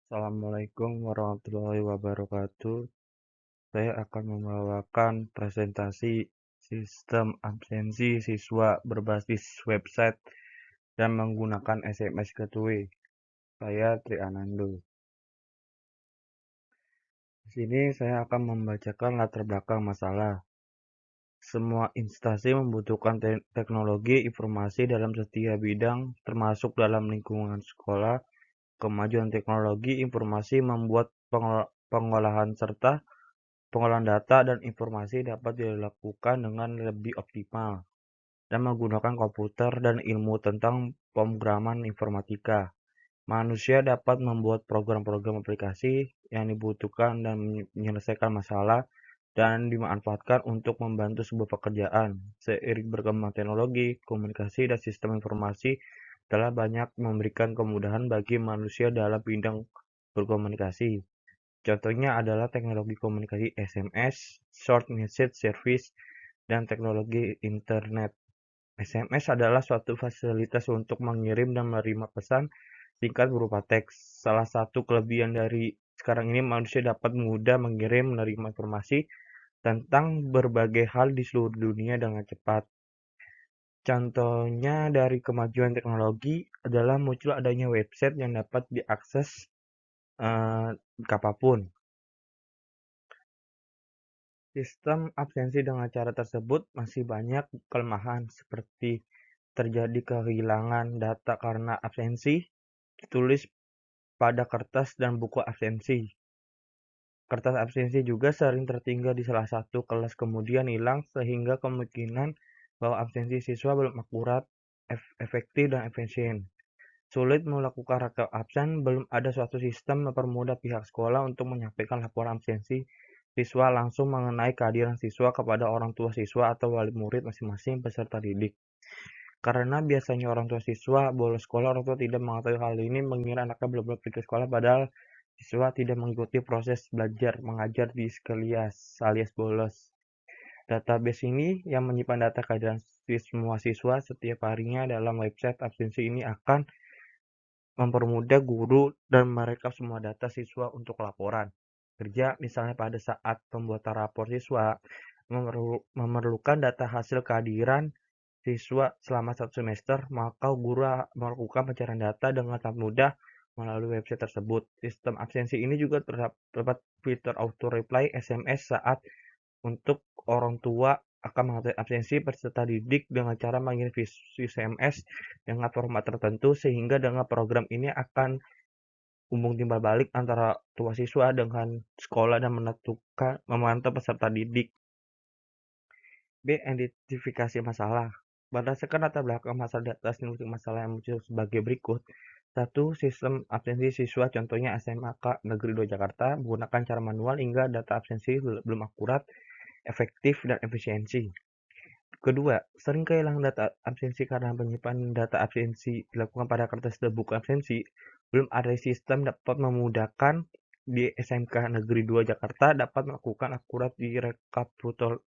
Assalamualaikum warahmatullahi wabarakatuh. Saya akan membawakan presentasi sistem absensi siswa berbasis website dan menggunakan SMS Gateway. Saya Tri Anando. Di sini saya akan membacakan latar belakang masalah. Semua instansi membutuhkan teknologi informasi dalam setiap bidang, termasuk dalam lingkungan sekolah. Kemajuan teknologi informasi membuat pengolahan serta pengolahan data dan informasi dapat dilakukan dengan lebih optimal dan menggunakan komputer dan ilmu tentang pemrograman informatika. Manusia dapat membuat program-program aplikasi yang dibutuhkan dan menyelesaikan masalah dan dimanfaatkan untuk membantu sebuah pekerjaan. Seiring berkembang teknologi, komunikasi, dan sistem informasi telah banyak memberikan kemudahan bagi manusia dalam bidang berkomunikasi. Contohnya adalah teknologi komunikasi SMS, Short Message Service, dan teknologi internet. SMS adalah suatu fasilitas untuk mengirim dan menerima pesan singkat berupa teks. Salah satu kelebihan dari sekarang ini manusia dapat mudah mengirim menerima informasi tentang berbagai hal di seluruh dunia dengan cepat. Contohnya dari kemajuan teknologi adalah muncul adanya website yang dapat diakses kapanpun. Sistem absensi dengan cara tersebut masih banyak kelemahan seperti terjadi kehilangan data karena absensi, ditulis pada kertas dan buku absensi. Kertas absensi juga sering tertinggal di salah satu kelas kemudian hilang sehingga kemungkinan bahwa absensi siswa belum akurat, efektif, dan efisien. Sulit melakukan rekap absen, belum ada suatu sistem mempermudah pihak sekolah untuk menyampaikan laporan absensi siswa langsung mengenai kehadiran siswa kepada orang tua siswa atau wali murid masing-masing peserta didik. Karena biasanya orang tua siswa bolos sekolah, orang tua tidak mengetahui hal ini, mengira anaknya belum pergi ke sekolah, padahal siswa tidak mengikuti proses belajar mengajar di sekolah alias bolos. Database ini yang menyimpan data kehadiran semua siswa setiap harinya dalam website absensi ini akan mempermudah guru dan merekap semua data siswa untuk laporan kerja. Misalnya pada saat pembuatan rapor siswa memerlukan data hasil kehadiran siswa selama 1 semester, maka guru melakukan pencarian data dengan sangat mudah melalui website tersebut. Sistem absensi ini juga terdapat fitur auto reply SMS saat untuk orang tua akan mengetahui absensi peserta didik dengan cara mengirim SMS dengan format tertentu, sehingga dengan program ini akan hubung timbal balik antara tua siswa dengan sekolah dan memantau peserta didik. B. Identifikasi masalah. Berdasarkan latar belakang masalah di atas, masalah yang muncul sebagai berikut. 1. Sistem absensi siswa, contohnya SMAK Negeri 2 Jakarta, menggunakan cara manual hingga data absensi belum akurat, efektif, dan efisiensi. Kedua, sering kehilangan data absensi karena penyimpanan data absensi dilakukan pada kertas dan buku absensi. Belum ada sistem dapat memudahkan di SMK Negeri 2 Jakarta dapat melakukan akurat di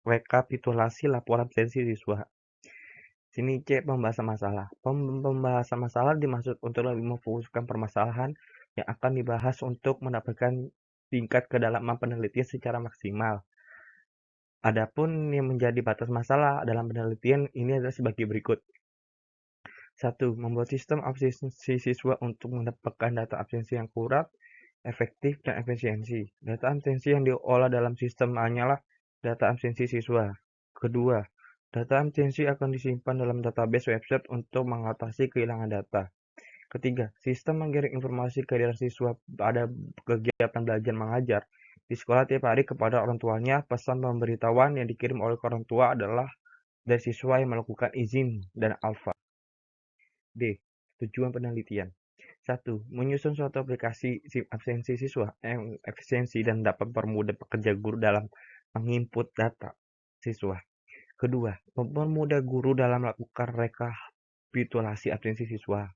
rekapitulasi laporan absensi siswa. Sini C. Pembahasan masalah. Pembahasan masalah dimaksud untuk lebih memfokuskan permasalahan yang akan dibahas untuk mendapatkan tingkat kedalaman penelitian secara maksimal. Adapun yang menjadi batas masalah dalam penelitian ini adalah sebagai berikut. 1. Membuat sistem absensi siswa untuk mendapatkan data absensi yang akurat, efektif, dan efisiensi. Data absensi yang diolah dalam sistem hanyalah data absensi siswa. Kedua, data absensi akan disimpan dalam database website untuk mengatasi kehilangan data. Ketiga, sistem mengirim informasi kehadiran siswa pada kegiatan belajar mengajar di sekolah tiap hari kepada orang tuanya. Pesan pemberitahuan yang dikirim oleh orang tua adalah dari siswa yang melakukan izin dan alfa. D. Tujuan penelitian. 1. Menyusun suatu aplikasi absensi siswa yang efisiensi dan dapat mempermudah pekerja guru dalam menginput data siswa. Kedua, mempermudah guru dalam melakukan rekapitulasi absensi siswa.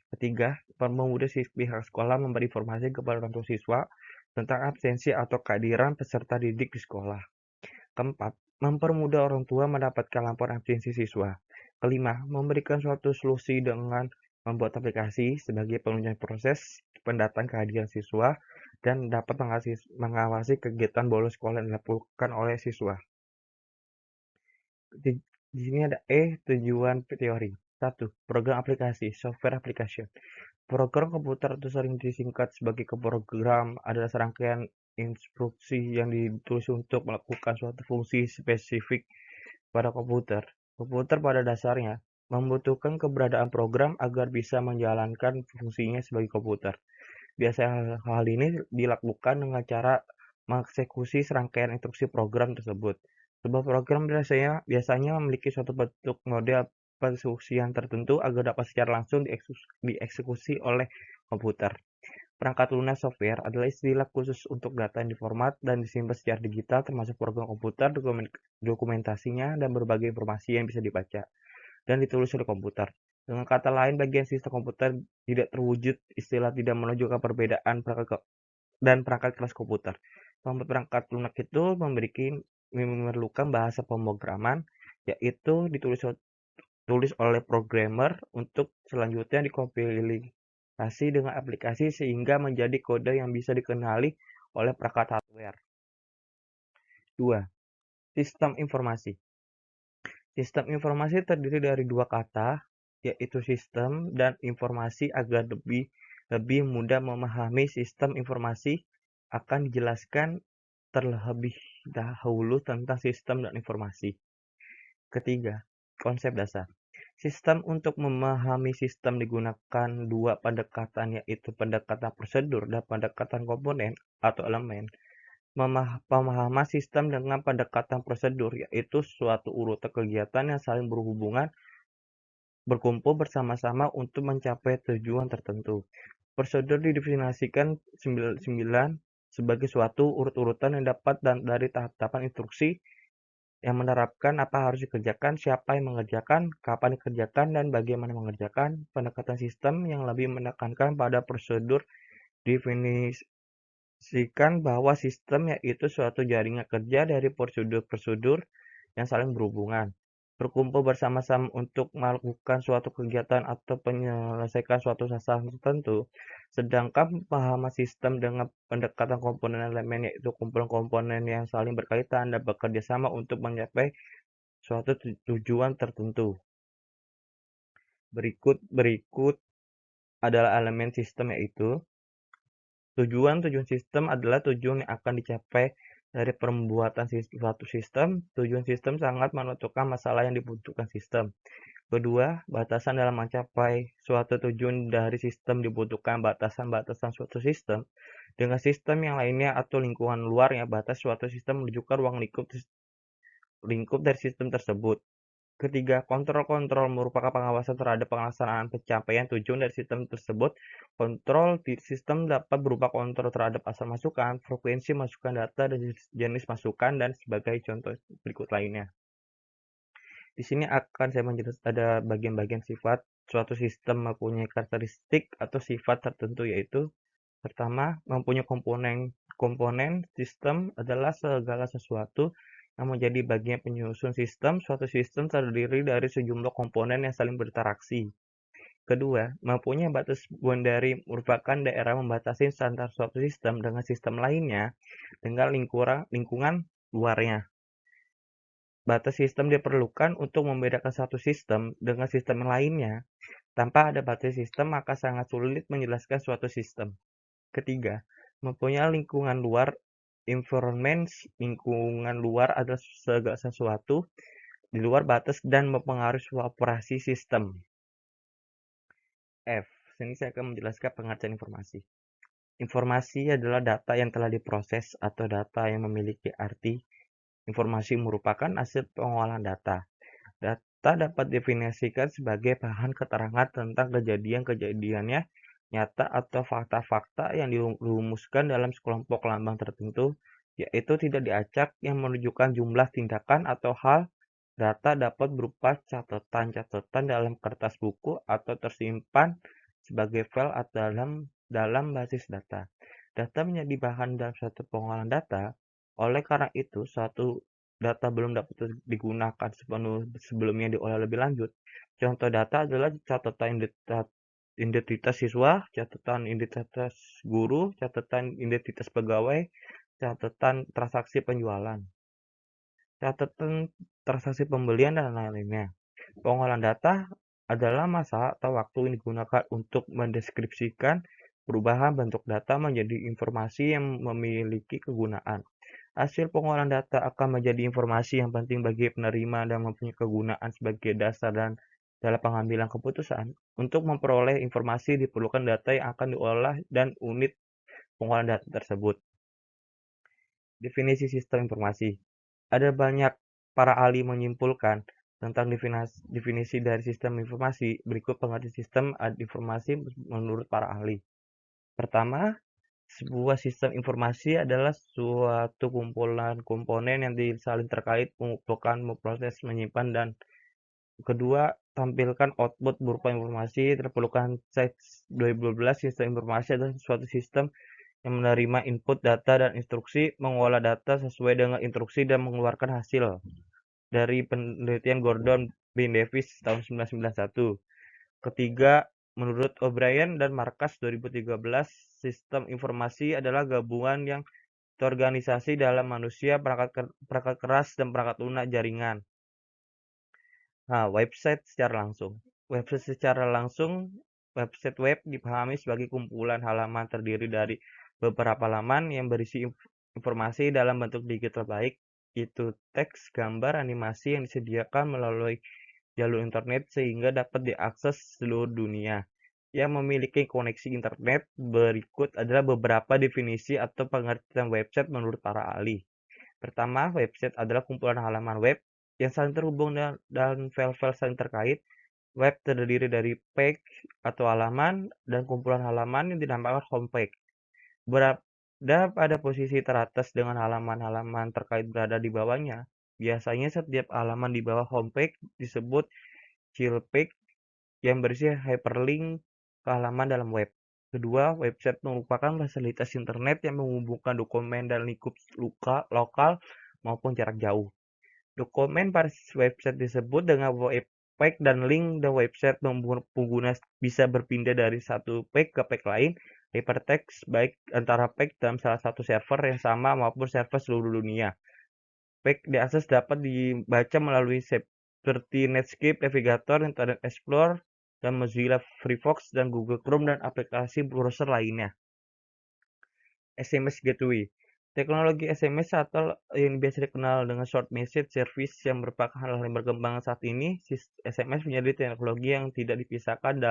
Ketiga, mempermudah pihak sekolah memberi informasi kepada orang tua siswa tentang absensi atau kehadiran peserta didik di sekolah. Keempat, mempermudah orang tua mendapatkan laporan absensi siswa. Kelima, memberikan suatu solusi dengan membuat aplikasi sebagai penunjang proses pendataan kehadiran siswa dan dapat mengawasi kegiatan bolos sekolah yang dilakukan oleh siswa. Di sini ada tujuan teori. 1. Program aplikasi, software application. Program komputer atau sering disingkat sebagai program adalah serangkaian instruksi yang ditulis untuk melakukan suatu fungsi spesifik pada komputer. Komputer pada dasarnya membutuhkan keberadaan program agar bisa menjalankan fungsinya sebagai komputer. Biasanya hal ini dilakukan dengan cara mengeksekusi serangkaian instruksi program tersebut. Sebuah program biasanya memiliki suatu bentuk model penginstruksian tertentu agar dapat secara langsung dieksekusi oleh komputer. Perangkat lunak software adalah istilah khusus untuk data yang diformat dan disimpan secara digital termasuk program komputer, dokumentasinya, dan berbagai informasi yang bisa dibaca dan ditulis oleh komputer. Dengan kata lain, bagian sistem komputer tidak terwujud, istilah tidak menunjukkan perbedaan perangkat keras komputer. Perangkat lunak itu memerlukan bahasa pemrograman, yaitu tulis oleh programmer untuk selanjutnya dikompilasi dengan aplikasi sehingga menjadi kode yang bisa dikenali oleh perangkat hardware. 2. Sistem informasi. Sistem informasi terdiri dari dua kata, yaitu sistem dan informasi. Agar lebih mudah memahami sistem informasi, akan dijelaskan terlebih dahulu tentang sistem dan informasi. Ketiga, konsep dasar. Sistem. Untuk memahami sistem digunakan dua pendekatan, yaitu pendekatan prosedur dan pendekatan komponen atau elemen. Pemahaman sistem dengan pendekatan prosedur, yaitu suatu urutan kegiatan yang saling berkumpul bersama-sama untuk mencapai tujuan tertentu. Prosedur didefinisikan 9 sebagai suatu urut-urutan yang dapat dari tahap-tahapan instruksi yang menerapkan apa harus dikerjakan, siapa yang mengerjakan, kapan dikerjakan, dan bagaimana mengerjakan. Pendekatan sistem yang lebih menekankan pada prosedur definisikan bahwa sistem yaitu suatu jaringan kerja dari prosedur-prosedur yang saling berhubungan, berkumpul bersama-sama untuk melakukan suatu kegiatan atau menyelesaikan suatu sasaran tertentu. Sedangkan pemahaman sistem dengan pendekatan komponen elemen, yaitu kumpulan komponen yang saling berkaitan dan bekerja sama untuk mencapai suatu tujuan tertentu. Berikut adalah elemen sistem, yaitu tujuan sistem adalah tujuan yang akan dicapai dari pembuatan suatu sistem. Tujuan sistem sangat menentukan masalah yang dibutuhkan sistem. Kedua, batasan dalam mencapai suatu tujuan dari sistem dibutuhkan batasan-batasan suatu sistem dengan sistem yang lainnya atau lingkungan luar yang batas suatu sistem menunjukkan ruang lingkup dari sistem tersebut. Ketiga, kontrol merupakan pengawasan terhadap pelaksanaan pencapaian tujuan dari sistem tersebut. Kontrol di sistem dapat berupa kontrol terhadap asal masukan, frekuensi masukan data, dan jenis masukan, dan sebagai contoh berikut lainnya. Di sini akan saya menjelaskan ada bagian-bagian sifat suatu sistem mempunyai karakteristik atau sifat tertentu, yaitu pertama, mempunyai komponen sistem adalah segala sesuatu yang menjadi bagian penyusun sistem. Suatu sistem terdiri dari sejumlah komponen yang saling berinteraksi. Kedua, mempunyai batas boundary merupakan daerah membatasi antara suatu sistem dengan sistem lainnya dengan lingkungan luarnya. Batas sistem diperlukan untuk membedakan satu sistem dengan sistem yang lainnya. Tanpa ada batas sistem, maka sangat sulit menjelaskan suatu sistem. Ketiga, mempunyai lingkungan luar. Environment, lingkungan luar adalah segala sesuatu di luar batas dan mempengaruhi operasi sistem. F. Sini saya akan menjelaskan pengertian informasi. Informasi adalah data yang telah diproses atau data yang memiliki arti. Informasi merupakan hasil pengolahan data. Data dapat didefinisikan sebagai bahan keterangan tentang kejadian-kejadiannya nyata atau fakta-fakta yang dirumuskan dalam sekelompok lambang tertentu, yaitu tidak diacak, yang menunjukkan jumlah tindakan atau hal. Data dapat berupa catatan-catatan dalam kertas buku atau tersimpan sebagai file atau dalam basis data. Data menjadi bahan dalam suatu pengolahan data. Oleh karena itu, suatu data belum dapat digunakan sebelumnya diolah lebih lanjut. Contoh data adalah catatan yang identitas siswa, catatan identitas guru, catatan identitas pegawai, catatan transaksi penjualan, catatan transaksi pembelian, dan lain-lainnya. Pengolahan data adalah masa atau waktu yang digunakan untuk mendeskripsikan perubahan bentuk data menjadi informasi yang memiliki kegunaan. Hasil pengolahan data akan menjadi informasi yang penting bagi penerima dan mempunyai kegunaan sebagai dasar dan dalam pengambilan keputusan. Untuk memperoleh informasi diperlukan data yang akan diolah dan unit pengolahan data tersebut. Definisi sistem informasi. Ada banyak para ahli menyimpulkan tentang definisi dari sistem informasi. Berikut pengertian sistem informasi menurut para ahli. Pertama, sebuah sistem informasi adalah suatu kumpulan komponen yang saling terkait, mengumpulkan, memproses, menyimpan, dan kedua, tampilkan output berupa informasi. Terperlukan Seks 2012, sistem informasi adalah suatu sistem yang menerima input data dan instruksi, mengolah data sesuai dengan instruksi, dan mengeluarkan hasil. Dari penelitian Gordon B. Davis tahun 1991. Ketiga, menurut O'Brien dan Marcus 2013, sistem informasi adalah gabungan yang terorganisasi dalam manusia, perangkat keras, dan perangkat lunak jaringan. Nah, website secara langsung. Website web dipahami sebagai kumpulan halaman terdiri dari beberapa laman yang berisi informasi dalam bentuk digital, baik itu teks, gambar, animasi yang disediakan melalui jalur internet sehingga dapat diakses seluruh dunia. Yang memiliki koneksi internet, berikut adalah beberapa definisi atau pengertian website menurut para ahli. Pertama, website adalah kumpulan halaman web yang saling terhubung dan file-file saling terkait. Web terdiri dari page atau halaman dan kumpulan halaman yang dinamakan homepage. Berada pada posisi teratas dengan halaman-halaman terkait berada di bawahnya. Biasanya setiap halaman di bawah homepage disebut child page yang berisi hyperlink ke halaman dalam web. Kedua, website merupakan fasilitas internet yang menghubungkan dokumen dan lingkup lokal maupun jarak jauh. Dokumen pada website disebut dengan page dan link dan website membuat pengguna bisa berpindah dari satu page ke page lain. Hypertext baik antara page dalam salah satu server yang sama maupun server seluruh dunia. Page diakses dapat dibaca melalui seperti Netscape Navigator, Internet Explorer, dan Mozilla Firefox, dan Google Chrome, dan aplikasi browser lainnya. SMS Gateway. Teknologi SMS atau yang biasa dikenal dengan Short Message Service yang merupakan hal yang berkembang saat ini. SMS menjadi teknologi yang tidak dipisahkan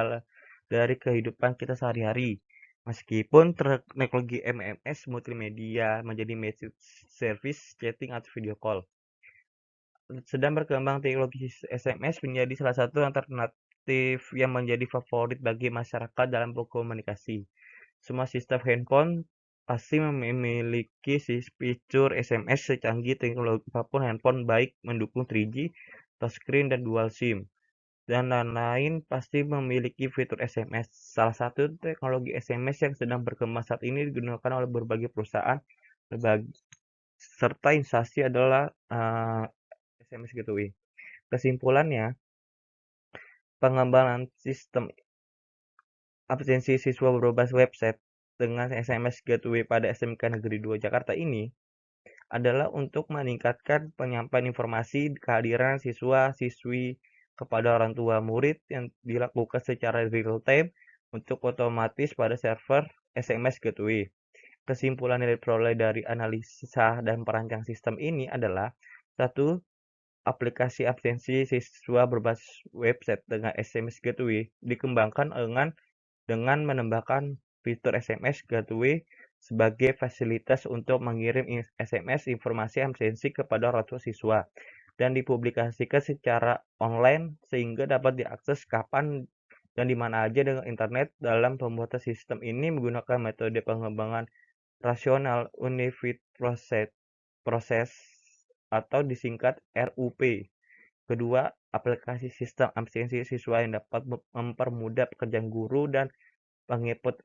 dari kehidupan kita sehari-hari. Meskipun teknologi MMS multimedia menjadi message service, chatting, atau video call. Sedang berkembang teknologi SMS menjadi salah satu alternatif yang menjadi favorit bagi masyarakat dalam berkomunikasi. Semua sistem handphone pasti memiliki fitur SMS secanggih teknologi apapun handphone, baik mendukung 3G, touchscreen, dan dual SIM. Dan lain-lain pasti memiliki fitur SMS. Salah satu teknologi SMS yang sedang berkembang saat ini digunakan oleh berbagai perusahaan serta instansi adalah SMS Gateway. Kesimpulannya, pengembangan sistem absensi siswa berbasis website dengan SMS Gateway pada SMK Negeri 2 Jakarta ini adalah untuk meningkatkan penyampaian informasi kehadiran siswa-siswi kepada orang tua murid yang dilakukan secara real time untuk otomatis pada server SMS Gateway. Kesimpulan yang diperoleh dari analisa dan perancang sistem ini adalah: 1. Aplikasi absensi siswa berbasis website dengan SMS Gateway dikembangkan dengan menambahkan fitur SMS Gateway sebagai fasilitas untuk mengirim SMS informasi absensi kepada orang tua siswa dan dipublikasikan secara online sehingga dapat diakses kapan dan di mana aja dengan internet. Dalam pembuatan sistem ini menggunakan metode pengembangan rasional Unified Process atau disingkat RUP. Kedua, aplikasi sistem absensi siswa yang dapat mempermudah pekerjaan guru dan penginput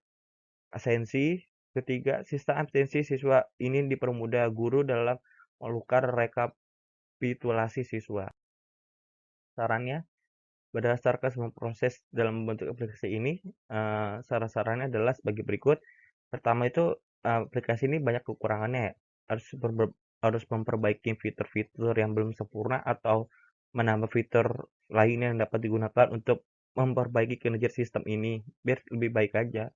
absensi. Ketiga, sistem absensi siswa ini dipermudah guru dalam melakukan rekapitulasi siswa. Sarannya, Berdasarkan semua proses dalam membentuk aplikasi ini, saran-sarannya adalah sebagai berikut. Pertama itu, aplikasi ini banyak kekurangannya ya, harus memperbaiki fitur-fitur yang belum sempurna atau menambah fitur lain yang dapat digunakan untuk memperbaiki kinerja sistem ini, biar lebih baik aja.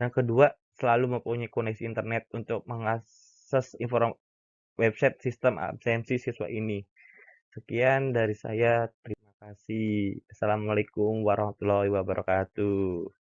Yang kedua, selalu mempunyai koneksi internet untuk mengakses website sistem absensi siswa ini. Sekian dari saya, terima kasih. Assalamualaikum warahmatullahi wabarakatuh.